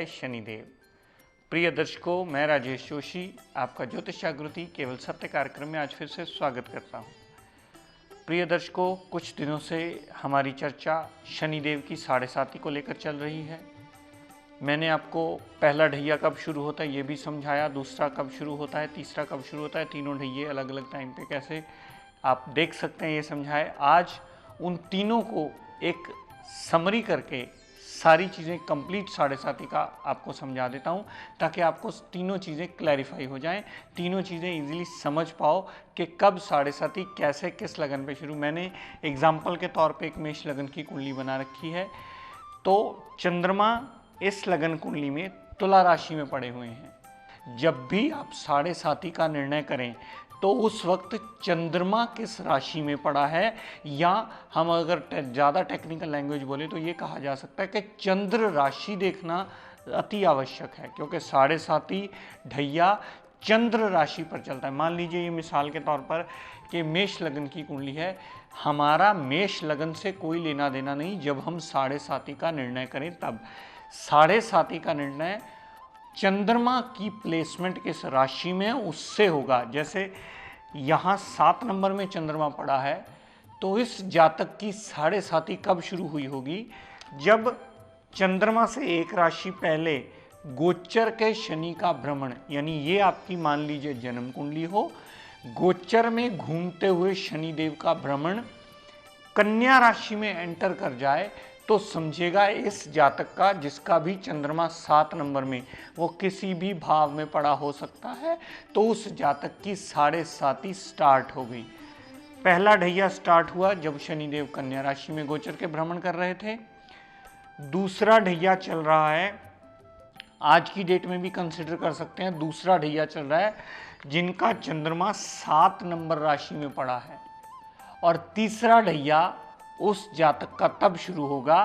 है शनिदेव। प्रिय दर्शकों, मैं राजेश जोशी आपका ज्योतिष जागृति केवल सत्य कार्यक्रम में आज फिर से स्वागत करता हूं। प्रिय दर्शकों, कुछ दिनों से हमारी चर्चा शनिदेव की 7.5 को लेकर चल रही है। मैंने आपको पहला ढैया कब शुरू होता है ये भी समझाया, दूसरा कब शुरू होता है, तीसरा कब शुरू होता है, तीनों ढैये अलग अलग टाइम पे कैसे आप देख सकते हैं ये समझाए। आज उन तीनों को एक समरी करके सारी चीज़ें कंप्लीट 7.5 का आपको समझा देता हूँ, ताकि आपको तीनों चीज़ें क्लैरिफाई हो जाएं, तीनों चीज़ें इजीली समझ पाओ कि कब 7.5 कैसे किस लगन पे शुरू। मैंने एग्जाम्पल के तौर पे एक मेष लगन की कुंडली बना रखी है। तो चंद्रमा इस लगन कुंडली में तुला राशि में पड़े हुए हैं। जब भी आप 7.5 का निर्णय करें तो उस वक्त चंद्रमा किस राशि में पड़ा है, या हम अगर ज़्यादा टेक्निकल लैंग्वेज बोले तो ये कहा जा सकता है कि चंद्र राशि देखना अति आवश्यक है, क्योंकि 7.5 ढैया चंद्र राशि पर चलता है। मान लीजिए ये मिसाल के तौर पर कि मेष लगन की कुंडली है, हमारा मेष लगन से कोई लेना देना नहीं। जब हम 7.5 का निर्णय करें तब 7.5 का निर्णय चंद्रमा की प्लेसमेंट किस राशि में उससे होगा। जैसे यहाँ 7 नंबर में चंद्रमा पड़ा है, तो इस जातक की 7.5 कब शुरू हुई होगी, जब चंद्रमा से एक राशि पहले गोचर के शनि का भ्रमण, यानी ये आपकी मान लीजिए जन्म कुंडली हो, गोचर में घूमते हुए शनिदेव का भ्रमण कन्या राशि में एंटर कर जाए, तो समझेगा इस जातक का, जिसका भी चंद्रमा 7 नंबर में, वो किसी भी भाव में पड़ा हो सकता है, तो उस जातक की 7.5 स्टार्ट हो गई। पहला ढैया स्टार्ट हुआ जब शनिदेव कन्या राशि में गोचर के भ्रमण कर रहे थे। दूसरा ढैया चल रहा है, आज की डेट में भी कंसिडर कर सकते हैं, दूसरा ढैया चल रहा है जिनका चंद्रमा 7 नंबर राशि में पड़ा है। और तीसरा ढैया उस जातक का तब शुरू होगा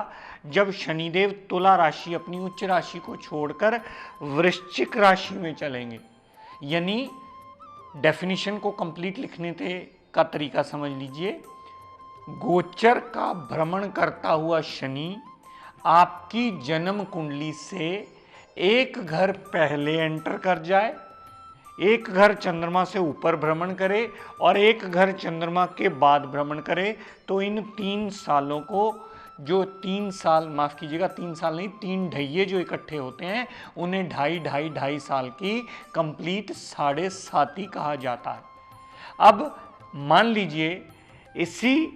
जब शनिदेव तुला राशि, अपनी उच्च राशि को छोड़कर वृश्चिक राशि में चलेंगे। यानी डेफिनेशन को कंप्लीट लिखने का तरीका समझ लीजिए। गोचर का भ्रमण करता हुआ शनि आपकी जन्म कुंडली से एक घर पहले एंटर कर जाए, एक घर चंद्रमा से ऊपर भ्रमण करे और एक घर चंद्रमा के बाद भ्रमण करे, तो इन 3 सालों को, जो 3 साल, माफ कीजिएगा 3 साल नहीं, 3 ढैये जो इकट्ठे होते हैं, उन्हें ढाई साल की कंप्लीट 7.5 कहा जाता है। अब मान लीजिए इसी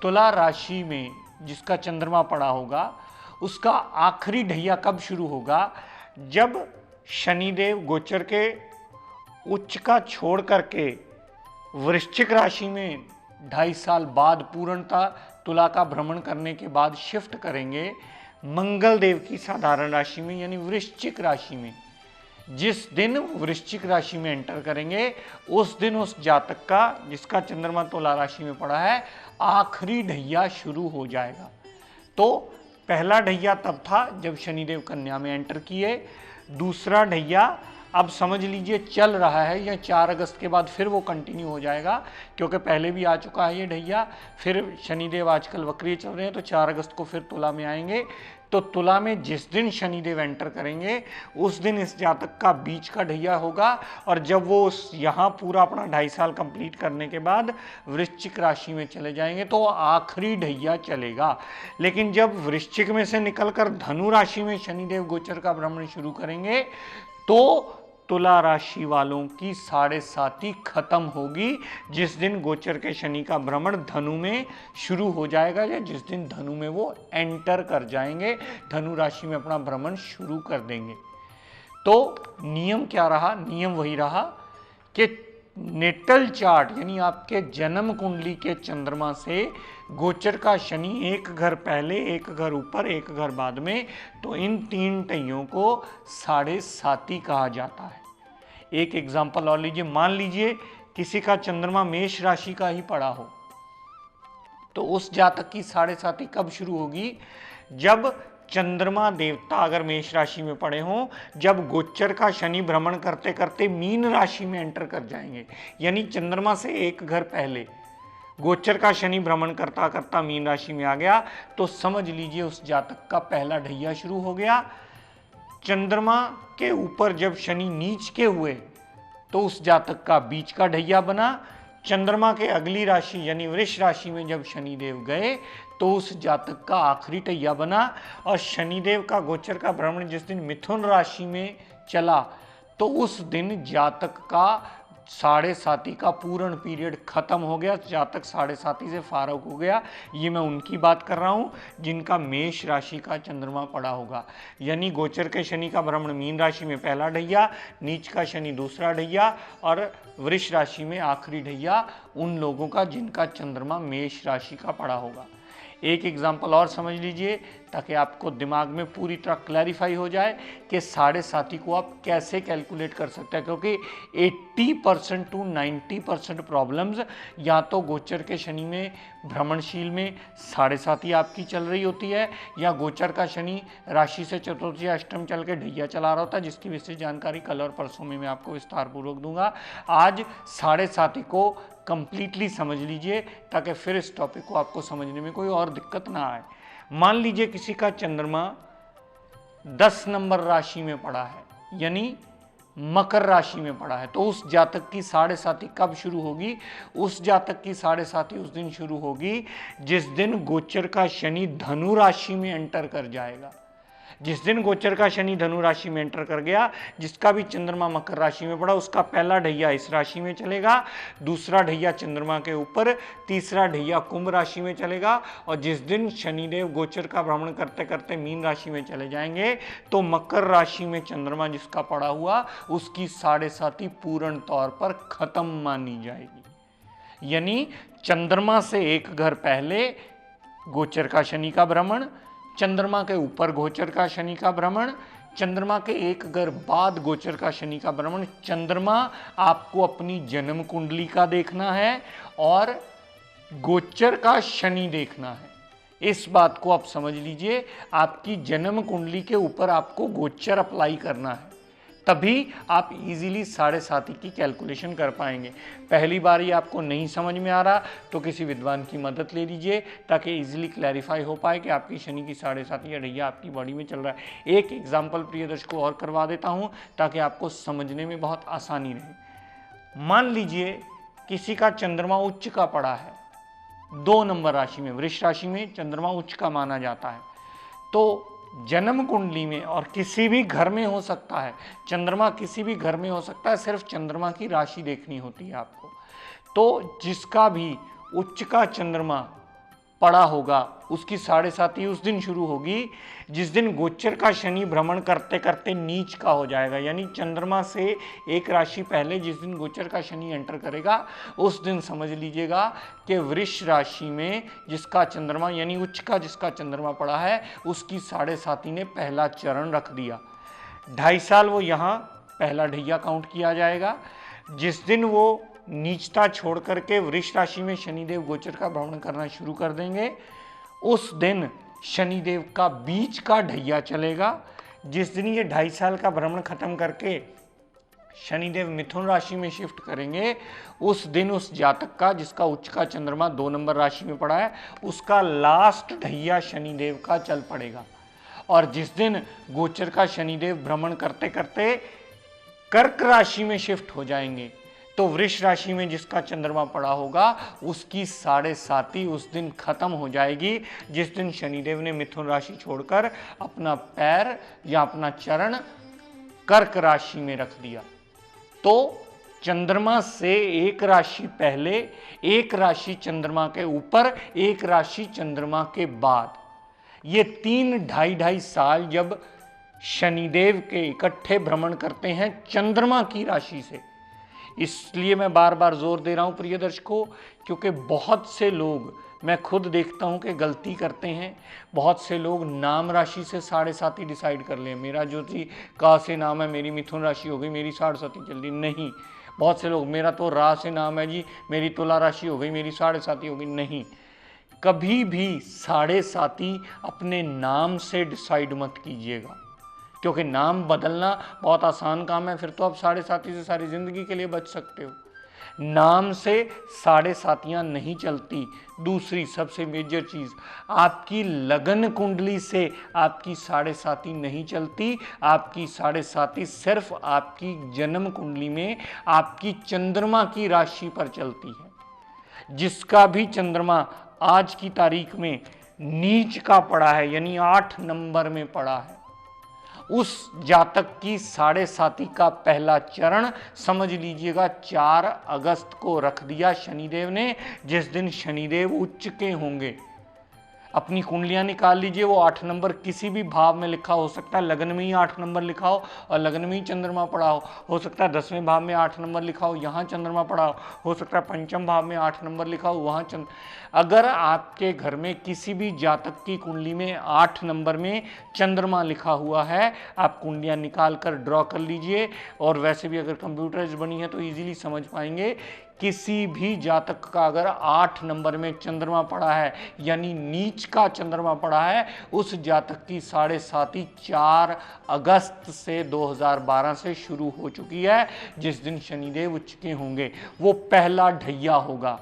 तुला राशि में जिसका चंद्रमा पड़ा होगा, उसका आखिरी ढैया कब शुरू होगा, जब शनिदेव गोचर के उच्च का छोड़ करके वृश्चिक राशि में 2.5 साल बाद पूर्णतः तुला का भ्रमण करने के बाद शिफ्ट करेंगे मंगल देव की साधारण राशि में, यानी वृश्चिक राशि में। जिस दिन वृश्चिक राशि में एंटर करेंगे उस दिन उस जातक का, जिसका चंद्रमा तुला राशि में पड़ा है, आखिरी ढैया शुरू हो जाएगा। तो पहला ढैया तब था जब शनिदेव कन्या में एंटर किए। दूसरा ढैया अब समझ लीजिए चल रहा है, या 4 अगस्त के बाद फिर वो कंटिन्यू हो जाएगा, क्योंकि पहले भी आ चुका है ये ढैया। फिर शनिदेव आजकल वक्रीय चल रहे हैं, तो 4 अगस्त को फिर तुला में आएंगे। तो तुला में जिस दिन शनिदेव एंटर करेंगे उस दिन इस जातक का बीच का ढैया होगा, और जब वो यहाँ पूरा अपना 2.5 साल कंप्लीट करने के बाद वृश्चिक राशि में चले जाएंगे तो आखिरी ढैया चलेगा। लेकिन जब वृश्चिक में से निकलकर धनु राशि में शनिदेव गोचर का भ्रमण शुरू करेंगे तो तुला राशि वालों की 7.5 खत्म होगी, जिस दिन गोचर के शनि का भ्रमण धनु में शुरू हो जाएगा, या जिस दिन धनु में वो एंटर कर जाएंगे, धनु राशि में अपना भ्रमण शुरू कर देंगे। तो नियम क्या रहा? नियम वही रहा कि नेटल चार्ट, यानी आपके जन्म कुंडली के चंद्रमा से गोचर का शनि एक घर पहले, एक घर ऊपर, एक घर बाद में, तो इन 3 ढैयों को 7.5 कहा जाता है। एक एग्जाम्पल और लीजिए, मान लीजिए किसी का चंद्रमा मेष राशि का ही पड़ा हो, तो उस जातक की 7.5 कब शुरू होगी, जब चंद्रमा देवता अगर मेष राशि में पड़े हों, जब गोचर का शनि भ्रमण करते करते मीन राशि में एंटर कर जाएंगे। यानी चंद्रमा से एक घर पहले गोचर का शनि भ्रमण करता करता मीन राशि में आ गया, तो समझ लीजिए उस जातक का पहला ढैया शुरू हो गया। चंद्रमा के ऊपर जब शनि नीच के हुए तो उस जातक का बीच का ढैया बना। चंद्रमा के अगली राशि यानी वृष राशि में जब शनिदेव गए तो उस जातक का आखिरी ढैया बना। और शनिदेव का गोचर का भ्रमण जिस दिन मिथुन राशि में चला तो उस दिन जातक का साढ़े साती का पूर्ण पीरियड खत्म हो गया, जातक साढ़े साती से फारग हो गया। ये मैं उनकी बात कर रहा हूँ जिनका मेष राशि का चंद्रमा पड़ा होगा। यानी गोचर के शनि का भ्रमण मीन राशि में पहला ढैया, नीच का शनि दूसरा ढैया और वृष राशि में आखिरी ढैया उन लोगों का जिनका चंद्रमा मेष राशि का पड़ा होगा। एक एग्जाम्पल और समझ लीजिए ताकि आपको दिमाग में पूरी तरह क्लैरिफाई हो जाए कि साढ़े साती को आप कैसे कैलकुलेट कर सकते हैं, क्योंकि 80% टू 90% प्रॉब्लम्स या तो गोचर के शनि में भ्रमणशील में साढ़े साती आपकी चल रही होती है या गोचर का शनि राशि से चतुर्थ या अष्टम चल के ढैया चला रहा होता है, जिसकी विशेष जानकारी कल और परसों में मैं आपको विस्तार पूर्वक दूंगा। आज साढ़े साती को कंप्लीटली समझ लीजिए ताकि फिर इस टॉपिक को आपको समझने में कोई और दिक्कत ना आए। मान लीजिए किसी का चंद्रमा 10 नंबर राशि में पड़ा है यानी मकर राशि में पड़ा है, तो उस जातक की साढ़े साती कब शुरू होगी? उस जातक की साढ़े साती उस दिन शुरू होगी जिस दिन गोचर का शनि धनु राशि में एंटर कर जाएगा। जिस दिन गोचर का शनि धनु राशि में एंटर कर गया, जिसका भी चंद्रमा मकर राशि में पड़ा उसका पहला ढैया इस राशि में चलेगा, दूसरा ढैया चंद्रमा के ऊपर, तीसरा ढैया कुंभ राशि में चलेगा। और जिस दिन शनिदेव गोचर का भ्रमण करते करते मीन राशि में चले जाएंगे तो मकर राशि में चंद्रमा जिसका पड़ा हुआ उसकी साढ़े साती पूर्ण तौर पर खत्म मानी जाएगी। यानी चंद्रमा से एक घर पहले गोचर का शनि का भ्रमण, चंद्रमा के ऊपर गोचर का शनि का भ्रमण, चंद्रमा के एक घर बाद गोचर का शनि का भ्रमण। चंद्रमा आपको अपनी जन्म कुंडली का देखना है और गोचर का शनि देखना है। इस बात को आप समझ लीजिए, आपकी जन्म कुंडली के ऊपर आपको गोचर अप्लाई करना है, तभी आप इजीली साढ़े साती की कैलकुलेशन कर पाएंगे। पहली बार ही आपको नहीं समझ में आ रहा तो किसी विद्वान की मदद ले लीजिए ताकि इजीली क्लैरिफाई हो पाए कि आपकी शनि की साढ़े साती या ढैया आपकी बॉडी में चल रहा है। एक एग्जाम्पल प्रिय दर्शकों और करवा देता हूँ ताकि आपको समझने में बहुत आसानी रहे। मान लीजिए किसी का चंद्रमा उच्च का पड़ा है 2 नंबर राशि में, वृष राशि में चंद्रमा उच्च का माना जाता है, तो जन्म कुंडली में और किसी भी घर में हो सकता है, चंद्रमा किसी भी घर में हो सकता है, सिर्फ चंद्रमा की राशि देखनी होती है आपको। तो जिसका भी उच्च का चंद्रमा पड़ा होगा उसकी साढ़े साती उस दिन शुरू होगी जिस दिन गोचर का शनि भ्रमण करते करते नीच का हो जाएगा। यानी चंद्रमा से एक राशि पहले जिस दिन गोचर का शनि एंटर करेगा उस दिन समझ लीजिएगा कि वृष राशि में जिसका चंद्रमा यानी उच्च का जिसका चंद्रमा पड़ा है उसकी साढ़े साती ने पहला चरण रख दिया। 2.5 साल वो यहाँ पहला ढैया काउंट किया जाएगा। जिस दिन वो नीचता छोड़ करके वृष राशि में शनिदेव गोचर का भ्रमण करना शुरू कर देंगे उस दिन शनिदेव का बीच का ढैया चलेगा। जिस दिन ये 2.5 साल का भ्रमण खत्म करके शनिदेव मिथुन राशि में शिफ्ट करेंगे उस दिन उस जातक का जिसका उच्च का चंद्रमा 2 नंबर राशि में पड़ा है उसका लास्ट ढैया शनिदेव का चल पड़ेगा। और जिस दिन गोचर का शनिदेव भ्रमण करते करते कर्क राशि में शिफ्ट हो जाएंगे तो वृष राशि में जिसका चंद्रमा पड़ा होगा उसकी साढ़े साती उस दिन खत्म हो जाएगी जिस दिन शनिदेव ने मिथुन राशि छोड़कर अपना पैर या अपना चरण कर्क राशि में रख दिया। तो चंद्रमा से एक राशि पहले, एक राशि चंद्रमा के ऊपर, एक राशि चंद्रमा के बाद, ये 3-2.5 साल जब शनिदेव के इकट्ठे भ्रमण करते हैं चंद्रमा की राशि से। इसलिए मैं बार बार जोर दे रहा हूं प्रिय दर्शकों, क्योंकि बहुत से लोग, मैं खुद देखता हूं कि गलती करते हैं। बहुत से लोग नाम राशि से साढ़े साती डिसाइड कर लें, मेरा जो जी का से नाम है मेरी मिथुन राशि हो गई मेरी साढ़े साती चल रही। नहीं, बहुत से लोग मेरा तो रा से नाम है जी मेरी तुला राशि हो गई मेरी साढ़े साती हो गई। नहीं, कभी भी साढ़े साती अपने नाम से डिसाइड मत कीजिएगा, क्योंकि नाम बदलना बहुत आसान काम है, फिर तो आप साढ़े साती से सारी जिंदगी के लिए बच सकते हो। नाम से साढ़े सातियाँ नहीं चलती। दूसरी सबसे मेजर चीज़, आपकी लगन कुंडली से आपकी साढ़े साती नहीं चलती। आपकी साढ़े साती सिर्फ आपकी जन्म कुंडली में आपकी चंद्रमा की राशि पर चलती है। जिसका भी चंद्रमा आज की तारीख में नीच का पड़ा है, यानी 8 नंबर में पड़ा है, उस जातक की साढ़े साती का पहला चरण समझ लीजिएगा 4 अगस्त को रख दिया शनिदेव ने, जिस दिन शनिदेव उच्च के होंगे। अपनी कुंडलियां निकाल लीजिए, वो 8 नंबर किसी भी भाव में लिखा हो सकता है, लगन में ही 8 नंबर लिखा हो और लगन में ही चंद्रमा पड़ा हो सकता है 10वें भाव में 8 नंबर लिखा हो, यहाँ चंद्रमा पड़ा हो सकता है 5वें भाव में 8 नंबर लिखा हो, वहाँ अगर आपके घर में किसी भी जातक की कुंडली में 8 नंबर में चंद्रमा लिखा हुआ है, आप कुंडलियां निकाल कर ड्रॉ कर लीजिए। और वैसे भी अगर कंप्यूटराइज बनी है तो इजीली समझ पाएंगे, किसी भी जातक का अगर 8 नंबर में चंद्रमा पड़ा है यानी नीच का चंद्रमा पड़ा है, उस जातक की साढ़े साती 4 अगस्त से 2012 से शुरू हो चुकी है, जिस दिन शनिदेव उच्च के होंगे। वो पहला ढैया होगा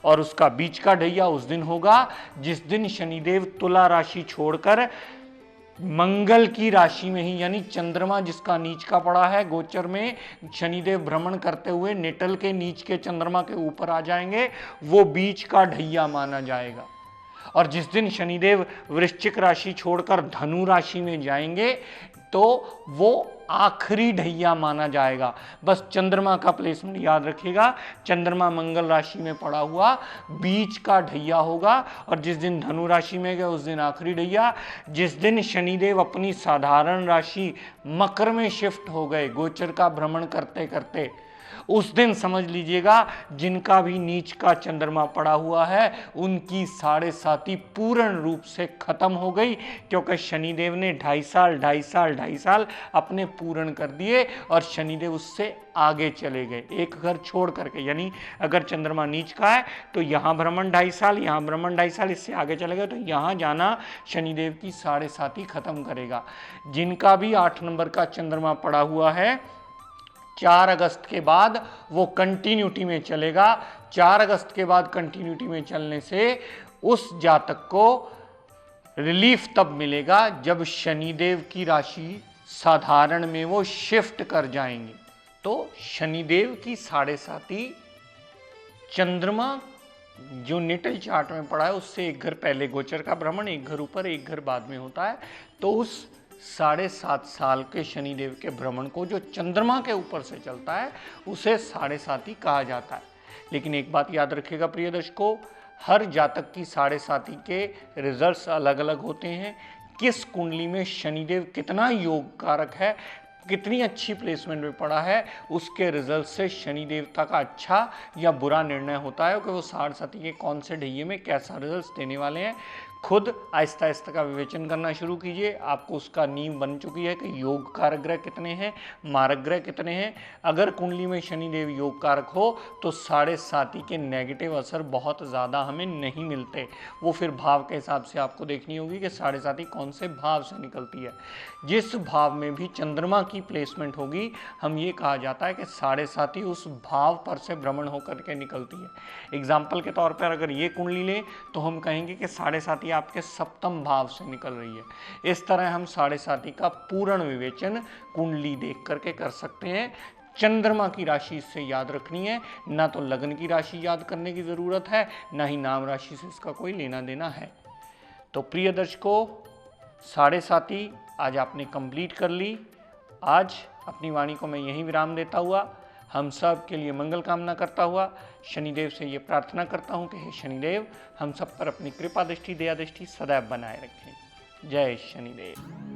और उसका बीच का ढैया उस दिन होगा जिस दिन शनिदेव तुला राशि छोड़कर मंगल की राशि में ही, यानी चंद्रमा जिसका नीच का पड़ा है गोचर में, शनिदेव भ्रमण करते हुए नेटल के नीच के चंद्रमा के ऊपर आ जाएंगे, वो बीच का ढैया माना जाएगा। और जिस दिन शनिदेव वृश्चिक राशि छोड़कर धनु राशि में जाएंगे तो वो आखिरी ढैया माना जाएगा। बस चंद्रमा का प्लेसमेंट याद रखिएगा, चंद्रमा मंगल राशि में पड़ा हुआ बीच का ढैया होगा, और जिस दिन धनु राशि में गए उस दिन आखिरी ढैया। जिस दिन शनिदेव अपनी साधारण राशि मकर में शिफ्ट हो गए गोचर का भ्रमण करते करते, उस दिन समझ लीजिएगा जिनका भी नीच का चंद्रमा पड़ा हुआ है उनकी साढ़े साती पूर्ण रूप से खत्म हो गई, क्योंकि शनिदेव ने 2.5 साल अपने पूर्ण कर दिए और शनिदेव उससे आगे चले गए एक घर छोड़ करके। यानी अगर चंद्रमा नीच का है तो यहाँ भ्रमण 2.5 साल, यहाँ भ्रमण 2.5 साल, इससे आगे चले गए तो यहाँ जाना शनिदेव की साढ़े साती खत्म करेगा। जिनका भी 8 नंबर का चंद्रमा पड़ा हुआ है 4 अगस्त के बाद वो कंटिन्यूटी में चलेगा। 4 अगस्त के बाद कंटिन्यूटी में चलने से उस जातक को रिलीफ तब मिलेगा जब शनिदेव की राशि साधारण में वो शिफ्ट कर जाएंगे। तो शनिदेव की साढ़े साती चंद्रमा जो नेटल चार्ट में पड़ा है उससे एक घर पहले गोचर का भ्रमण, एक घर ऊपर एक घर बाद में होता है। तो उस 7.5 साल के शनिदेव के भ्रमण को जो चंद्रमा के ऊपर से चलता है उसे साढ़े साती कहा जाता है। लेकिन एक बात याद रखिएगा प्रिय दर्शकों, हर जातक की साढ़े साती के रिजल्ट्स अलग अलग होते हैं। किस कुंडली में शनिदेव कितना योग कारक है, कितनी अच्छी प्लेसमेंट में पड़ा है, उसके रिजल्ट से शनि देवता का अच्छा या बुरा निर्णय होता है कि वो साढ़े साती के कौन से ढैये में कैसा रिजल्ट देने वाले हैं। खुद आहिस्ता आहिस्ता का विवेचन करना शुरू कीजिए, आपको उसका नींव बन चुकी है कि योग कारक ग्रह कितने हैं, मारक ग्रह कितने हैं। अगर कुंडली में शनिदेव योग कारक हो तो साढ़े साती के नेगेटिव असर बहुत ज़्यादा हमें नहीं मिलते। वो फिर भाव के हिसाब से आपको देखनी होगी कि साढ़े साती कौन से भाव से निकलती है। जिस भाव में भी चंद्रमा की प्लेसमेंट होगी हम ये कहा जाता है कि साढ़े साती उस भाव पर से भ्रमण होकर के निकलती है। एग्जाम्पल के तौर पर अगर ये कुंडली लें तो हम कहेंगे कि साढ़े साती आपके सप्तम भाव से निकल रही है। इस तरह हम साढ़े साती का पूर्ण विवेचन कुंडली देख करके कर सकते हैं। चंद्रमा की राशि इससे याद रखनी है, ना तो लगन की राशि याद करने की ज़रूरत है, ना ही नाम राशि से इसका कोई लेना देना है। तो प्रिय दर्शकों, साढ़े साती आज आपने कंप्लीट कर ली। आज अपनी वाणी को मैं यहीं विराम देता हुआ हम सब के लिए मंगल कामना करता हुआ शनिदेव से ये प्रार्थना करता हूँ कि हे शनिदेव हम सब पर अपनी कृपा दृष्टि दया दृष्टि सदैव बनाए रखें। जय शनिदेव।